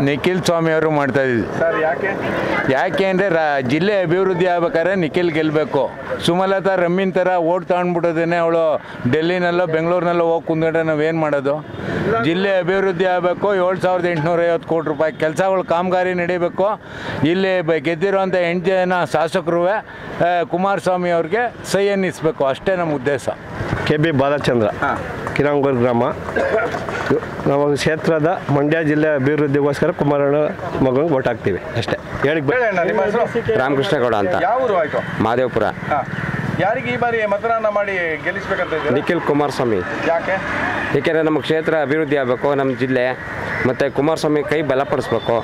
ನಿಖಿಲ್ ಸ್ವಾಮಿ ಅವರು ಮಾಡ್ತಾ ಇದ್ದೀವಿ. ಯಾಕೆ ಅಂದರೆ ಜಿಲ್ಲೆ ಅಭಿವೃದ್ಧಿ ಆಗ್ಬೇಕಾದ್ರೆ ನಿಖಿಲ್ ಗೆಲ್ಲಬೇಕು. ಸುಮಲತಾ ರಮ್ಮಿನ ಥರ ಓಟ್ ತಗೊಂಡ್ಬಿಟ್ಟೋದೇನೆ ಅವಳು ಡೆಲ್ಲಿನಲ್ಲೋ ಬೆಂಗಳೂರಿನಲ್ಲೋ ಹೋಗಿ ಕುಂತ್ಕೊಂಡ್ರೆ ನಾವೇನು ಮಾಡೋದು? ಜಿಲ್ಲೆ ಅಭಿವೃದ್ಧಿ ಆಗಬೇಕು. 7,850 ಕೋಟಿ ರೂಪಾಯಿ ಕೆಲಸಗಳು ಕಾಮಗಾರಿ ನಡೀಬೇಕು. ಇಲ್ಲಿ ಗೆದ್ದಿರುವಂಥ 8 ಜನ ಶಾಸಕರು ಕುಮಾರಸ್ವಾಮಿ ಅವ್ರಿಗೆ ಸೈ ಅನ್ನಿಸ್ಬೇಕು. ಅಷ್ಟೇ ನಮ್ಮ ಉದ್ದೇಶ. KB ಬಾಲಚಂದ್ರ, ಕಿರಂಗೂರು ಗ್ರಾಮ. ನಾವು ಕ್ಷೇತ್ರದ ಮಂಡ್ಯ ಜಿಲ್ಲೆ ಅಭಿವೃದ್ಧಿಗೋಸ್ಕರ ಕುಮಾರಣ್ಣ ಮಗನಿಗೆ ಓಟ್ ಹಾಕ್ತೀವಿ ಅಷ್ಟೇ. ರಾಮಕೃಷ್ಣ ಗೌಡ ಅಂತ, ಮಾದೇವಪುರ. ಯಾರಿಗೆ ಈ ಬಾರಿ ಮತದಾನ ಮಾಡಿ ಗೆಲ್ಲಿಸಬೇಕಂತ? ನಿಖಿಲ್ ಕುಮಾರಸ್ವಾಮಿ. ಯಾಕೆ? ಏಕೆಂದರೆ ನಮ್ಮ ಕ್ಷೇತ್ರ ಅಭಿವೃದ್ಧಿ ಆಗಬೇಕು, ನಮ್ಮ ಜಿಲ್ಲೆ ಮತ್ತು ಕುಮಾರಸ್ವಾಮಿ ಕೈ ಬಲಪಡಿಸ್ಬೇಕು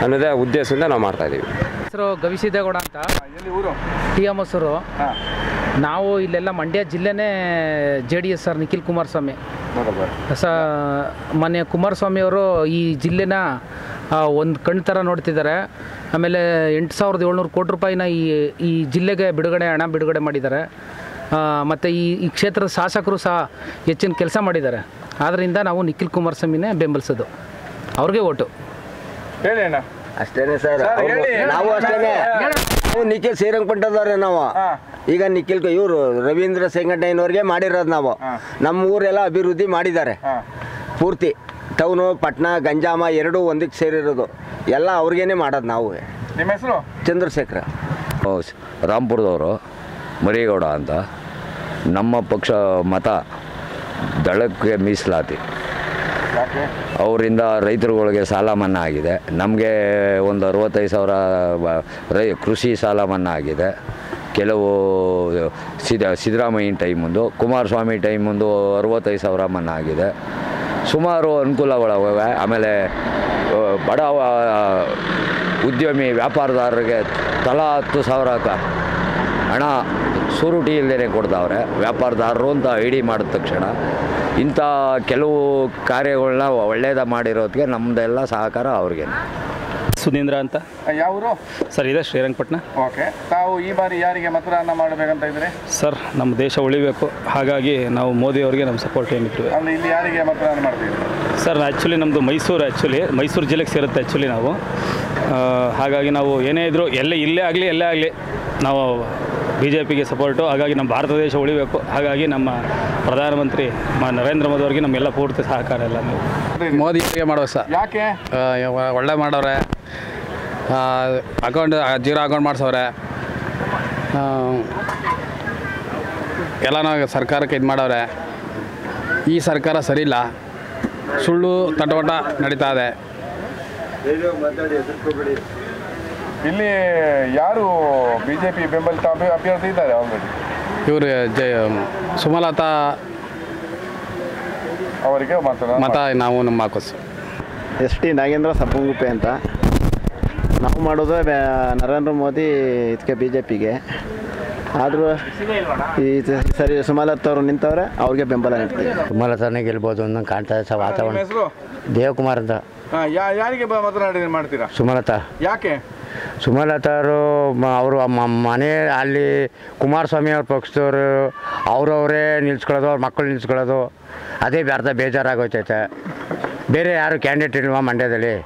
ಅನ್ನೋದೇ ಉದ್ದೇಶದಿಂದ ನಾವು ಮಾಡ್ತಾಯಿದ್ದೀವಿ. ಹೆಸರು ಗವಿಸಿದ್ದೇಗೌಡ ಅಂತ, TM ಹೊಸೂರು. ನಾವು ಇಲ್ಲೆಲ್ಲ ಮಂಡ್ಯ ಜಿಲ್ಲೆನೇ JDS ಸರ್. ನಿಖಿಲ್ ಕುಮಾರಸ್ವಾಮಿ ಮೊನ್ನೆ ಕುಮಾರಸ್ವಾಮಿ ಅವರು ಈ ಜಿಲ್ಲೆನ ಒಂದು ಕಣ್ಣು ಥರ ನೋಡ್ತಿದ್ದಾರೆ. ಆಮೇಲೆ 8,700 ಕೋಟಿ ರೂಪಾಯಿನ ಈ ಜಿಲ್ಲೆಗೆ ಹಣ ಬಿಡುಗಡೆ ಮಾಡಿದ್ದಾರೆ. ಮತ್ತು ಈ ಕ್ಷೇತ್ರದ ಶಾಸಕರು ಸಹ ಹೆಚ್ಚಿನ ಕೆಲಸ ಮಾಡಿದ್ದಾರೆ. ಆದ್ದರಿಂದ ನಾವು ನಿಖಿಲ್ ಕುಮಾರಸ್ವಾಮಿನೇ ಬೆಂಬಲಿಸೋದು, ಅವ್ರಿಗೆ ಓಟು. ಹೇಳಿ ಅಣ್ಣ. ಅಷ್ಟೇನೆ ಸರ್, ನಾವು ಅಷ್ಟೇನೆ. ನಾವು ನಿಖಿಲ್ ಶ್ರೀರಂಗಪಟ್ಟಣದವ್ರೆ ನಾವು. ಈಗ ನಿಖಿಲ್ ಇವರು ರವೀಂದ್ರ ಸಂಘಟನೆಯವ್ರಿಗೆ ಮಾಡಿರೋದು ನಾವು. ನಮ್ಮ ಊರೆಲ್ಲ ಅಭಿವೃದ್ಧಿ ಮಾಡಿದ್ದಾರೆ ಪೂರ್ತಿ. ಟೌನು, ಪಟ್ಟಣ, ಗಂಜಾಮ ಎರಡೂ ಒಂದಕ್ಕೆ ಸೇರಿರೋದು ಎಲ್ಲ ಅವ್ರಿಗೇನೆ ಮಾಡೋದು ನಾವು. ನಿಮ್ಮ ಹೆಸರು? ಚಂದ್ರಶೇಖರ. ರಾಂಪುರದವರು, ಮರಿಗೌಡ ಅಂತ. ನಮ್ಮ ಪಕ್ಷ ಮತ ದಳಕ್ಕೆ ಮೀಸಲಾತಿ. ಅವರಿಂದ ರೈತರುಗಳಿಗೆ ಸಾಲ ಮನ್ನಾ ಆಗಿದೆ. ನಮಗೆ ಒಂದು 65,000 ಕೃಷಿ ಸಾಲ ಮನ್ನಾ ಆಗಿದೆ. ಕೆಲವು ಸಿದ್ದರಾಮಯ್ಯನ ಟೈಮುಂದು, ಕುಮಾರಸ್ವಾಮಿ ಟೈಮುಂದು 65,000 ಮನ್ನಾ ಆಗಿದೆ. ಸುಮಾರು ಅನುಕೂಲಗಳವೆ. ಆಮೇಲೆ ಬಡ ಉದ್ಯಮಿ ವ್ಯಾಪಾರದಾರರಿಗೆ ತಲಾ 10,000 ಹಣ ಸೂರುಟಿ ಇಲ್ಲದೇ ಕೊಡ್ತಾವ್ರೆ ವ್ಯಾಪಾರದಾರರು ಅಂತ ID ಮಾಡಿದ ತಕ್ಷಣ. ಇಂಥ ಕೆಲವು ಕಾರ್ಯಗಳನ್ನ ಒಳ್ಳೆಯದ ಮಾಡಿರೋದಕ್ಕೆ ನಮ್ಮದೆಲ್ಲ ಸಹಕಾರ ಅವ್ರಿಗೆ. ಸುಧೀಂದ್ರ ಅಂತ. ಯಾವರು ಸರ್? ಇದೆ ಶ್ರೀರಂಗಪಟ್ಟಣ. ಓಕೆ. ತಾವು ಈ ಬಾರಿ ಯಾರಿಗೆ ಮತದಾನ ಮಾಡಬೇಕಂತ ಇದ್ರೆ? ಸರ್, ನಮ್ಮ ದೇಶ ಉಳಿಬೇಕು, ಹಾಗಾಗಿ ನಾವು ಮೋದಿ ಅವರಿಗೆ ನಮ್ಮ ಸಪೋರ್ಟ್ ಏನಿತ್ತು. ಅಲ್ಲಿ ಇಲ್ಲಿ ಯಾರಿಗೆ ಮತದಾನ ಮಾಡ್ತೀವಿ? ಸರ್, ಆ್ಯಕ್ಚುಲಿ ನಮ್ಮದು ಮೈಸೂರು ಜಿಲ್ಲೆಗೆ ಸೇರುತ್ತೆ ಆ್ಯಕ್ಚುಲಿ ನಾವು. ಹಾಗಾಗಿ ನಾವು ಏನೇ ಇದ್ದರೂ ಎಲ್ಲೇ ಆಗಲಿ ನಾವು BJPಗೆ ಸಪೋರ್ಟು. ಹಾಗಾಗಿ ನಮ್ಮ ಭಾರತ ದೇಶ ಉಳಿಬೇಕು, ಹಾಗಾಗಿ ನಮ್ಮ ಪ್ರಧಾನಮಂತ್ರಿ ನರೇಂದ್ರ ಮೋದಿ ಅವರಿಗೆ ನಮ್ಮೆಲ್ಲ ಪೂರ್ತಿ ಸಹಕಾರ ಎಲ್ಲ ನಾವು ಮೋದಿಗೆ ಮಾಡುವ ಸರ್. ಯಾಕೆ? ಒಳ್ಳೆ ಮಾಡವ್ರೆ. ಜೀರೋ ಅಕೌಂಟ್ ಮಾಡಿಸವ್ರೆ. ಎಲ್ಲನೂ ಸರ್ಕಾರಕ್ಕೆ ಇದು ಮಾಡವ್ರೆ. ಈ ಸರ್ಕಾರ ಸರಿ ಇಲ್ಲ, ಸುಳ್ಳು ತಟವಟ ನಡೀತಾ ಇದೆ. ಇಲ್ಲಿ ಯಾರು BJP ಬೆಂಬಲಿತ ಅಭ್ಯರ್ಥಿ ಇದ್ದಾರೆ ಆಲ್ರೆಡಿ? ಇವರು ಸುಮಲತಾ ಅವರಿಗೆ ಮತ ನಾವು ನಮ್ಮ ಹಾಕೋದು. ST ನಾಗೇಂದ್ರ ಸಪ್ಪಂಗುಪ್ಪೆ ಅಂತ. ನಾವು ಮಾಡೋದು ನರೇಂದ್ರ ಮೋದಿ ಇದಕ್ಕೆ BJPಗೆ. ಆದರೂ ಈ ಸರಿ ಸುಮಲತಾ ಅವರು ನಿಂತವ್ರೆ, ಅವ್ರಿಗೆ ಬೆಂಬಲ ನೀಡ್ತೀವಿ. ಸುಮಲತಾನೇ ಗೆಲ್ಬೋದು ಅನ್ನೋ ಕಾಣ್ತಾ ಇದೆ ವಾತಾವರಣ. ದೇವಕುಮಾರ್ ಅಂತ. ಯಾರಿಗೆ ಮತನಾಡಿ ಮಾಡ್ತೀರಾ? ಸುಮಲತಾ. ಯಾಕೆ? ಸುಮಲತಾರು ಅವರು ಮನೆ ಅಲ್ಲಿ ಕುಮಾರಸ್ವಾಮಿ ಅವ್ರ ಪಕ್ಷದವರು ಅವರವರೇ ನಿಲ್ಸ್ಕೊಳ್ಳೋದು, ಅವ್ರ ಮಕ್ಕಳು ನಿಲ್ಸ್ಕೊಳ್ಳೋದು, ಅದೇ ಬೇಜಾರಾಗೋಯ್ತೈತೆ. ಬೇರೆ ಯಾರು ಕ್ಯಾಂಡಿಡೇಟ್ ಇಲ್ವಾ ಮಂಡ್ಯದಲ್ಲಿ?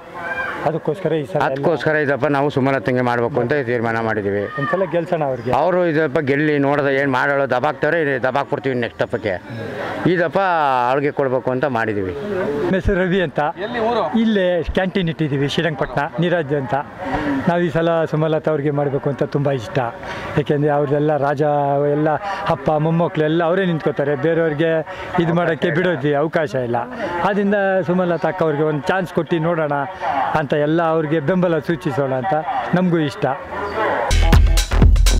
ಅದಕ್ಕೋಸ್ಕರ ಇದಪ್ಪ ನಾವು ಸುಮಲತಂಗೆ ಮಾಡಬೇಕು ಅಂತ ತೀರ್ಮಾನ ಮಾಡಿದ್ದೀವಿ. ಒಂದ್ಸಲ ಗೆಲ್ಸೋಣ ಅವ್ರಿಗೆ. ಅವರು ಇದಪ್ಪ ಗೆಲ್ಲಿ ನೋಡಿದ್ರೆ ಏನು ಮಾಡೋಳು ದಬಾಕ್ತವ್ರೆ, ದಬಾಕ್ಬಿಡ್ತೀವಿ ನೆಕ್ಸ್ಟ್ ದಪ್ಪಕ್ಕೆ. ಈ ದಪ್ಪ ಅವ್ಳಿಗೆ ಕೊಡಬೇಕು ಅಂತ ಮಾಡಿದ್ದೀವಿ. ಹೆಸರು ರವಿ ಅಂತ. ಇಲ್ಲೇ ಕ್ಯಾಂಟೀನ್ ಇಟ್ಟಿದ್ದೀವಿ, ಶ್ರೀರಂಗಪಟ್ಟಣ, ನೀರಾಜ್ ಅಂತ. ನಾವು ಈ ಸಲ ಸುಮಲತಾ ಅವ್ರಿಗೆ ಮಾಡಬೇಕು ಅಂತ ತುಂಬ ಇಷ್ಟ. ಯಾಕೆಂದರೆ ಅವ್ರದ್ದೆಲ್ಲ ಎಲ್ಲ ಅಪ್ಪ ಮೊಮ್ಮಕ್ಕಳು ಎಲ್ಲ ಅವರೇ ನಿಂತ್ಕೋತಾರೆ, ಬೇರೆಯವ್ರಿಗೆ ಇದು ಮಾಡೋಕ್ಕೆ ಬಿಡೋದು ಅವಕಾಶ ಇಲ್ಲ. ಆದ್ದರಿಂದ ಸುಮಲತಾ ಅಕ್ಕ ಅವ್ರಿಗೆ ಒಂದು ಚಾನ್ಸ್ ಕೊಟ್ಟು ನೋಡೋಣ ಅಂತ ಎಲ್ಲ ಅವ್ರಿಗೆ ಬೆಂಬಲ ಸೂಚಿಸೋಣ ಅಂತ ನಮಗೂ ಇಷ್ಟ.